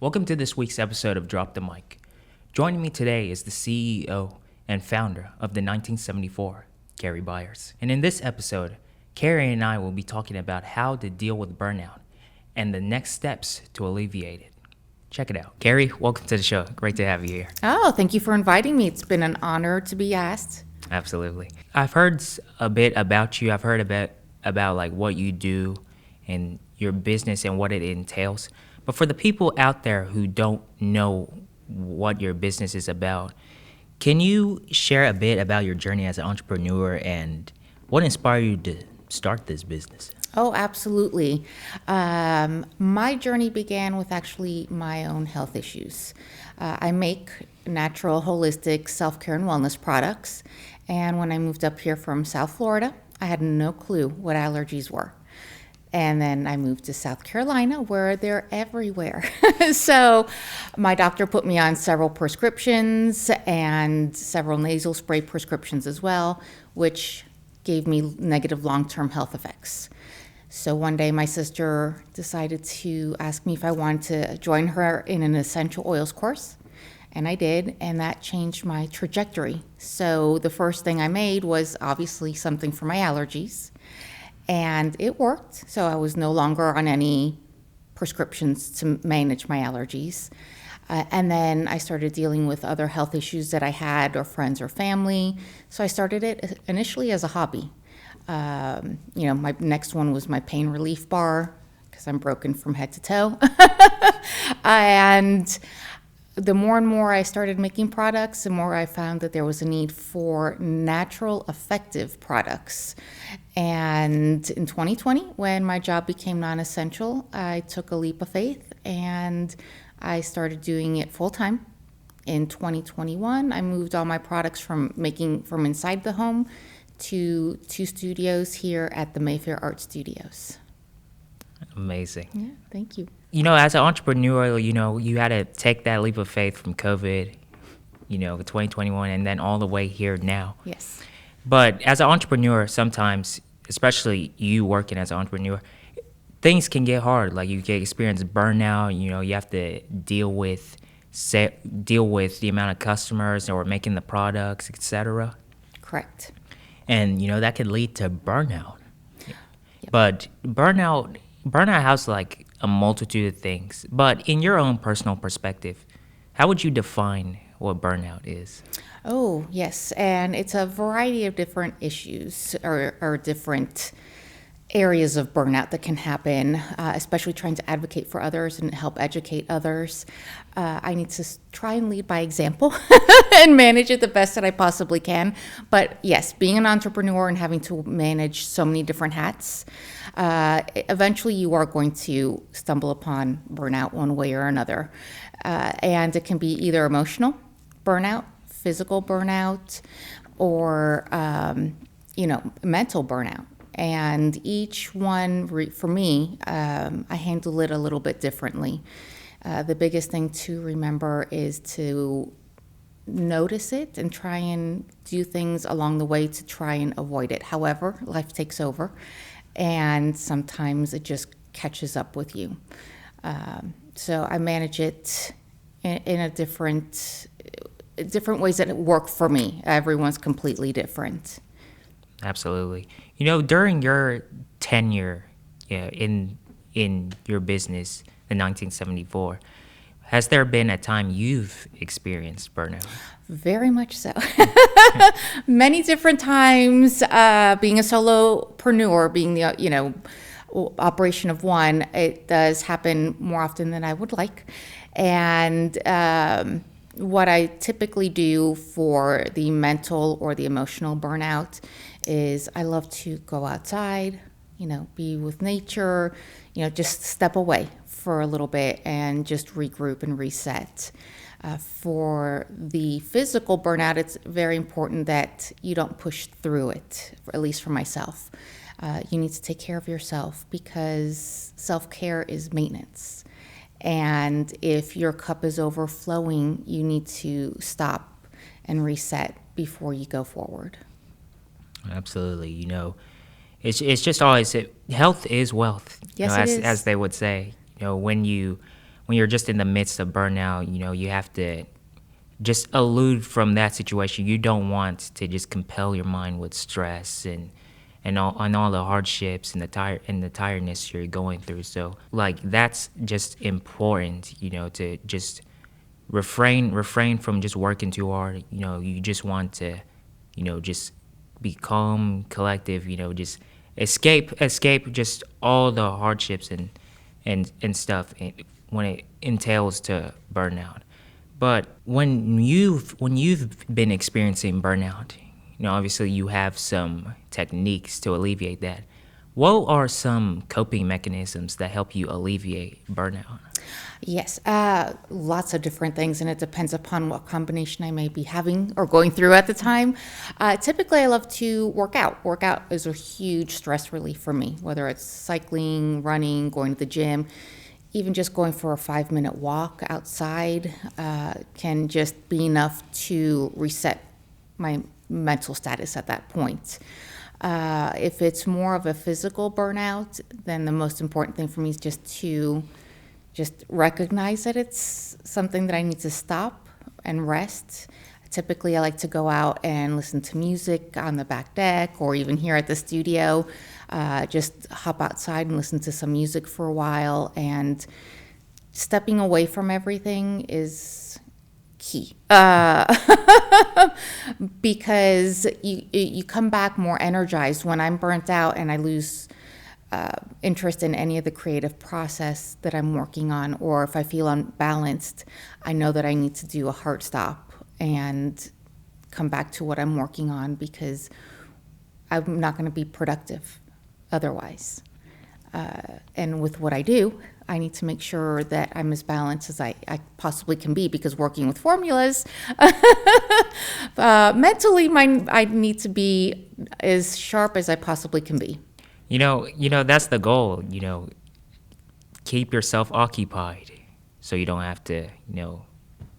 Welcome to this week's episode of Drop the Mic. Joining me today is the CEO and founder of the 1974, Carrie Byers. And in this episode, Carrie and I will be talking about how to deal with burnout and the next steps to alleviate it. Check it out. Carrie, welcome to the show. Great to have you here. Oh, thank you for inviting me. It's been an honor to be asked. Absolutely. I've heard a bit about you. I've heard about like what you do and your business and what it entails. But for the people out there who don't know what your business is about, can you share a bit about your journey as an entrepreneur and what inspired you to start this business? Oh, absolutely. My journey began with actually my own health issues. I make natural, holistic self-care and wellness products. And when I moved up here from South Florida, I had no clue what allergies were. And then I moved to South Carolina where they're everywhere. So my doctor put me on several prescriptions and several nasal spray prescriptions as well, which gave me negative long-term health effects. So one day my sister decided to ask me if I wanted to join her in an essential oils course. And I did, and that changed my trajectory. So the first thing I made was obviously something for my allergies. And it worked. So I was no longer on any prescriptions to manage my allergies. And then I started dealing with other health issues that I had, or friends or family. So I started it initially as a hobby. My next one was my pain relief bar, because I'm broken from head to toe. And the more and more I started making products, the more I found that there was a need for natural, effective products. And in 2020, when my job became non-essential, I took a leap of faith and I started doing it full time. In 2021, I moved all my products from making from inside the home to 2 studios here at the Mayfair Art Studios. Amazing. Yeah, thank you. As an entrepreneur, you had to take that leap of faith from COVID, 2021, and then all the way here now. Yes. But as an entrepreneur, sometimes, especially you working as an entrepreneur, things can get hard. Like you can experience burnout. You have to deal with the amount of customers or making the products, etc. Correct. And that could lead to burnout. Yep. But burnout has like a multitude of things. But in your own personal perspective, how would you define what burnout is? Oh, yes. And it's a variety of different issues or different areas of burnout that can happen, especially trying to advocate for others and help educate others. I need to try and lead by example and manage it the best that I possibly can. But yes, being an entrepreneur and having to manage so many different hats, eventually you are going to stumble upon burnout one way or another. And it can be either emotional burnout, physical burnout, or mental burnout. And each one, for me, I handle it a little bit differently. The biggest thing to remember is to notice it and try and do things along the way to try and avoid it. However, life takes over, and sometimes it just catches up with you. So I manage it in a different ways that work for me. Everyone's completely different. Absolutely. During your tenure in your business, the 1974, has there been a time you've experienced burnout? Very much so. Many different times. Being a solopreneur, being the operation of one, it does happen more often than I would like. And what I typically do for the mental or the emotional burnout is I love to go outside, be with nature, just step away for a little bit and just regroup and reset. For the physical burnout, it's very important that you don't push through it, at least for myself. You need to take care of yourself because self-care is maintenance. And if your cup is overflowing, you need to stop and reset before you go forward. Absolutely. It's just always health is wealth. Yes, it is. As they would say. When you when you're just in the midst of burnout, you have to just elude from that situation. You don't want to just compel your mind with stress and all the hardships and the tiredness you're going through. So like that's just important, to just refrain from just working too hard. You just want to, just be calm, collective. Just escape just all the hardships and stuff when it entails to burnout. But when you've been experiencing burnout, obviously you have some techniques to alleviate that. What are some coping mechanisms that help you alleviate burnout? Yes, lots of different things, and it depends upon what combination I may be having or going through at the time. Typically, I love to work out. Workout is a huge stress relief for me, whether it's cycling, running, going to the gym. Even just going for a 5-minute walk outside can just be enough to reset my mental status at that point. If it's more of a physical burnout, then the most important thing for me is just recognize that it's something that I need to stop and rest. Typically, I like to go out and listen to music on the back deck or even here at the studio. Just hop outside and listen to some music for a while. And stepping away from everything is key. Because you come back more energized. When I'm burnt out and I lose interest in any of the creative process that I'm working on, or if I feel unbalanced, I know that I need to do a hard stop and come back to what I'm working on, because I'm not going to be productive otherwise. And with what I do, I need to make sure that I'm as balanced as I possibly can be, because working with formulas, mentally, I need to be as sharp as I possibly can be. That's the goal. Keep yourself occupied, so you don't have to,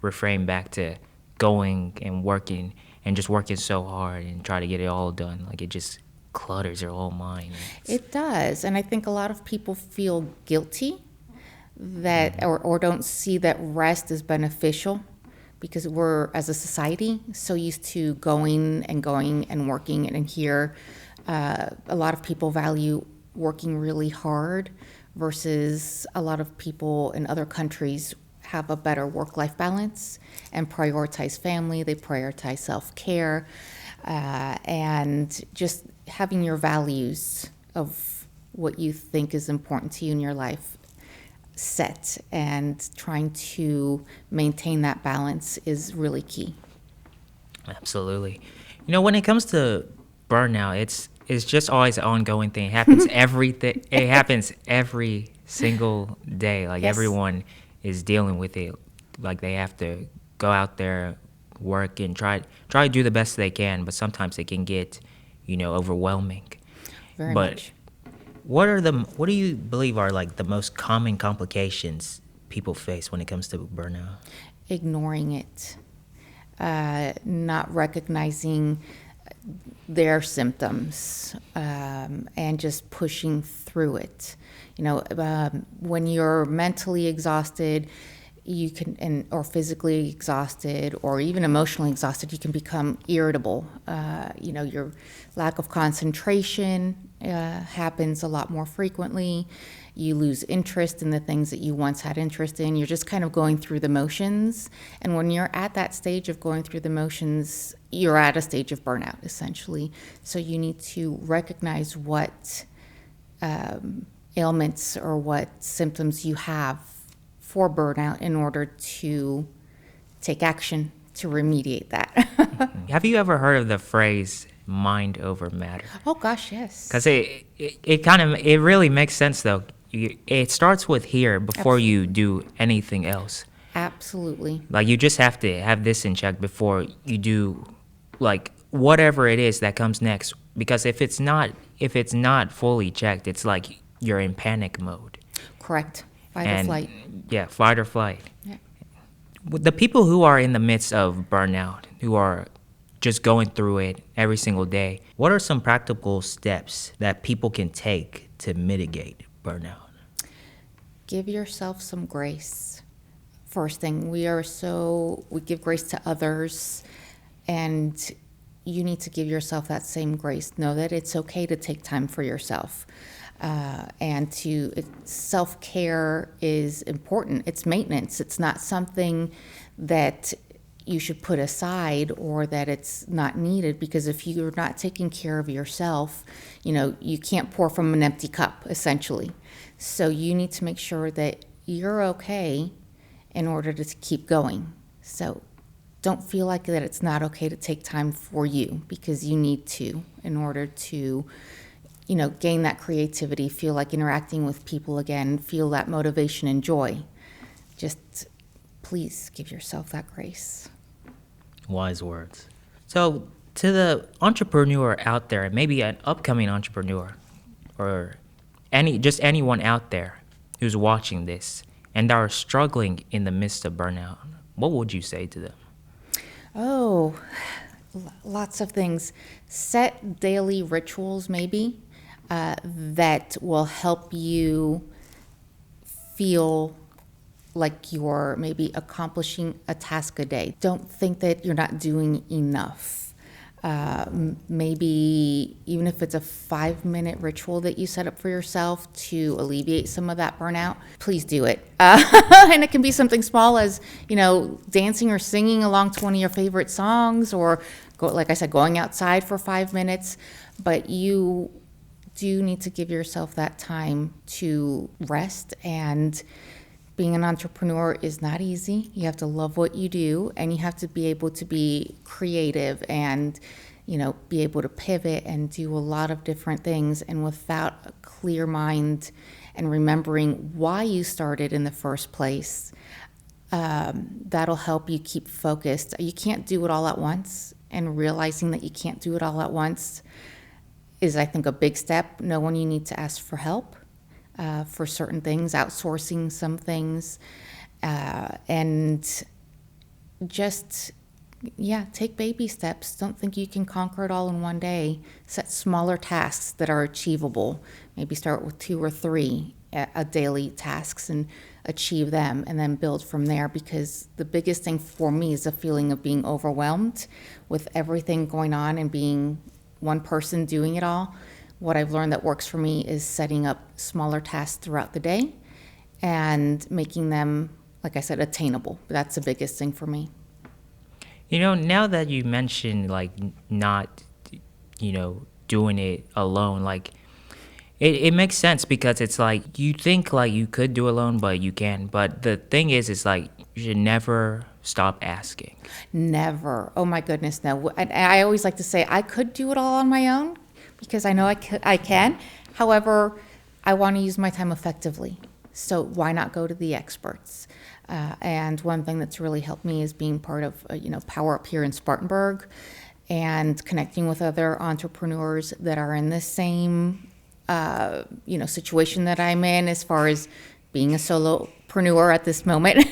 refrain back to going and working and just working so hard and try to get it all done. Like, it just clutters your whole mind. It does, and I think a lot of people feel guilty that or don't see that rest is beneficial, because we're, as a society, so used to going and working. And here, a lot of people value working really hard, versus a lot of people in other countries have a better work-life balance and prioritize family. They prioritize self-care, and just having your values of what you think is important to you in your life set, and trying to maintain that balance is really key. Absolutely. When it comes to burnout, it's just always an ongoing thing. It happens it happens every single day. Like, Yes. everyone is dealing with it. Like, they have to go out there, work, and try to do the best they can, but sometimes it can get, overwhelming. Very But much. what do you believe are like the most common complications people face when it comes to burnout? Ignoring it, not recognizing their symptoms, and just pushing through it. When you're mentally exhausted, you can, or physically exhausted, or even emotionally exhausted, you can become irritable. Your lack of concentration happens a lot more frequently. You lose interest in the things that you once had interest in. You're just kind of going through the motions. And when you're at that stage of going through the motions, you're at a stage of burnout, essentially. So you need to recognize what ailments or what symptoms you have for burnout in order to take action to remediate that. Have you ever heard of the phrase "mind over matter"? Oh gosh, yes. Because it really makes sense, though. It starts with here before you do anything else. Absolutely. Like, you just have to have this in check before you do, like, whatever it is that comes next. Because if it's not fully checked, it's like you're in panic mode. Correct. Fight or flight. Yeah, fight or flight. Yeah. With the people who are in the midst of burnout, who are just going through it every single day, what are some practical steps that people can take to mitigate burnout? Give yourself some grace. First thing, we give grace to others, and you need to give yourself that same grace. Know that it's okay to take time for yourself. Self-care is important. It's maintenance. It's not something that you should put aside or that it's not needed, because if you're not taking care of yourself, you can't pour from an empty cup, essentially. So you need to make sure that you're okay in order to keep going. So don't feel like that it's not okay to take time for you, because you need to in order to gain that creativity, feel like interacting with people again, feel that motivation and joy. Just please give yourself that grace. Wise words. So to the entrepreneur out there, maybe an upcoming entrepreneur or anyone out there who's watching this and are struggling in the midst of burnout, what would you say to them? Oh, lots of things. Set daily rituals, maybe, that will help you feel like you're maybe accomplishing a task a day. Don't think that you're not doing enough. Maybe even if it's a 5-minute ritual that you set up for yourself to alleviate some of that burnout, please do it. And it can be something small as, dancing or singing along to one of your favorite songs, or like I said, going outside for 5 minutes. But you do need to give yourself that time to rest. And being an entrepreneur is not easy. You have to love what you do, and you have to be able to be creative and, be able to pivot and do a lot of different things. And without a clear mind and remembering why you started in the first place, that'll help you keep focused. You can't do it all at once, and realizing that you can't do it all at once is, I think, a big step. Know when you need to ask for help. For certain things, outsourcing some things, and just, take baby steps. Don't think you can conquer it all in one day. Set smaller tasks that are achievable. Maybe start with 2 or 3 daily tasks and achieve them, and then build from there, because the biggest thing for me is a feeling of being overwhelmed with everything going on and being one person doing it all. What I've learned that works for me is setting up smaller tasks throughout the day and making them, like I said, attainable. That's the biggest thing for me. Now that you mentioned not, doing it alone, it makes sense, because it's you think you could do alone, but you can. But the thing is you should never stop asking. Never. Oh my goodness, no. I always like to say I could do it all on my own, because I know I can. However, I want to use my time effectively. So why not go to the experts? And one thing that's really helped me is being part of, Power Up here in Spartanburg, and connecting with other entrepreneurs that are in the same, situation that I'm in, as far as being a solopreneur at this moment.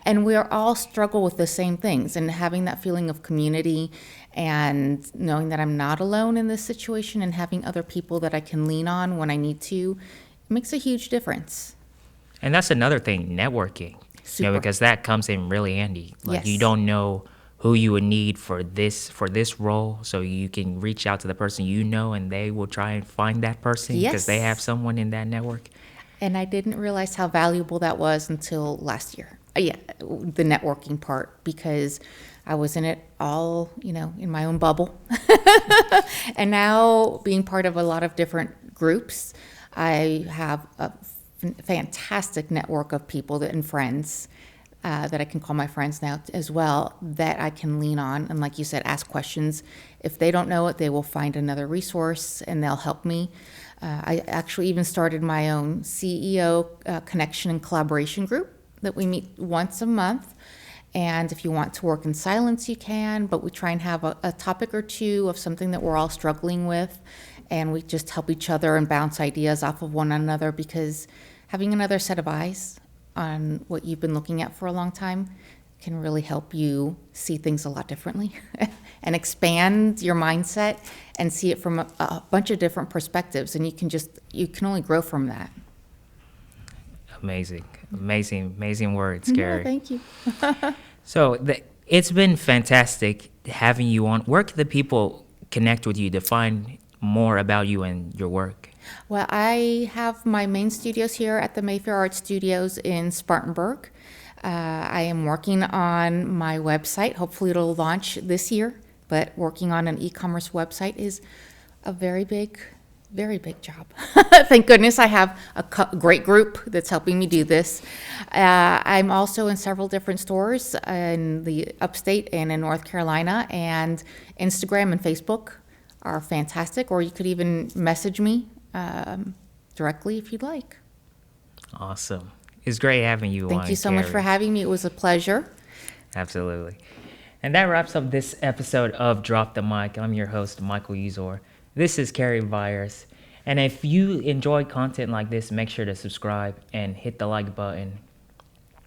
And we are all struggle with the same things, and having that feeling of community and knowing that I'm not alone in this situation, and having other people that I can lean on when I need to, it makes a huge difference. And that's another thing, networking. Super. Because that comes in really handy. Yes. You don't know who you would need for this role, so you can reach out to the person and they will try and find that person, because they have someone in that network. And I didn't realize how valuable that was until last year. The networking part, because I was in it all, in my own bubble. And now, being part of a lot of different groups, I have a fantastic network of people and friends that I can call my friends now as well, that I can lean on. And like you said, ask questions. If they don't know it, they will find another resource and they'll help me. I actually even started my own CEO connection and collaboration group that we meet once a month. And if you want to work in silence, you can, but we try and have a topic or two of something that we're all struggling with. And we just help each other and bounce ideas off of one another, because having another set of eyes on what you've been looking at for a long time can really help you see things a lot differently and expand your mindset and see it from a bunch of different perspectives. And you can only grow from that. Amazing, amazing, amazing words, No, Carrie. thank you. So it's been fantastic having you on. Where can the people connect with you to find more about you and your work? Well, I have my main studios here at the Mayfair Art Studios in Spartanburg. I am working on my website. Hopefully, it'll launch this year. But working on an e-commerce website is a very big job. Thank goodness I have a great group that's helping me do this. I'm also in several different stores in the upstate and in North Carolina, and Instagram and Facebook are fantastic, or you could even message me directly if you'd like. Awesome. It's great having you on. Thank you so much for Carrie. having me. It was a pleasure. Absolutely. And that wraps up this episode of Drop the Mic. I'm your host, Michael Uzor. This is Carrie Byers. And if you enjoy content like this, make sure to subscribe and hit the like button.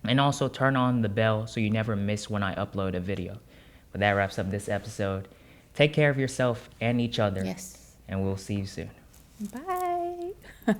And also turn on the bell so you never miss when I upload a video. But that wraps up this episode. Take care of yourself and each other. Yes. And we'll see you soon. Bye.